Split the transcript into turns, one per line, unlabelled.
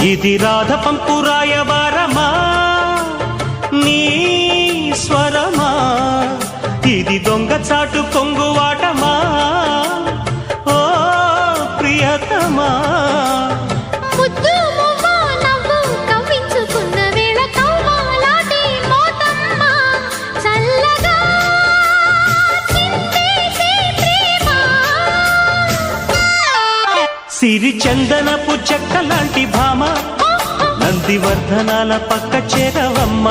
ఇది రాధ పంపు రాయబారమా నీ స్వరమా ఇది దొంగ చాటు కొంగువాటమా ఓ ప్రియతమా సిరి చందనపు చెక్క లాంటి భామ నందివర్ధనాల పక్క చేరవమ్మ